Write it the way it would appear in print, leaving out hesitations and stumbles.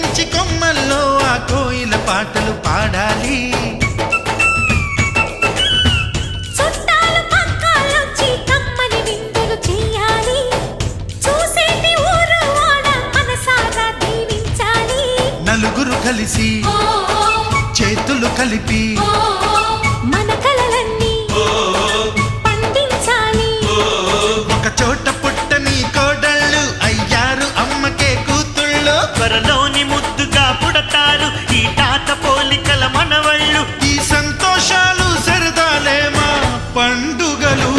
ఎక్కించి కొమ్మల్లో ఆ కోయిల పాటలు పాడాలి. నలుగురు కలిసి చేతులు కలిపి మన కలలన్నీ పండించాలి. ఒక చోట పుట్టని కోడళ్ళు అయ్యారు అమ్మకే కూతుళ్ళు. త్వరలోని ముద్దుగా పుడతారు ఈ తాత పోలికల మనవళ్ళు. ఈ సంతోషాలు సరదాలే మా పండుగలు.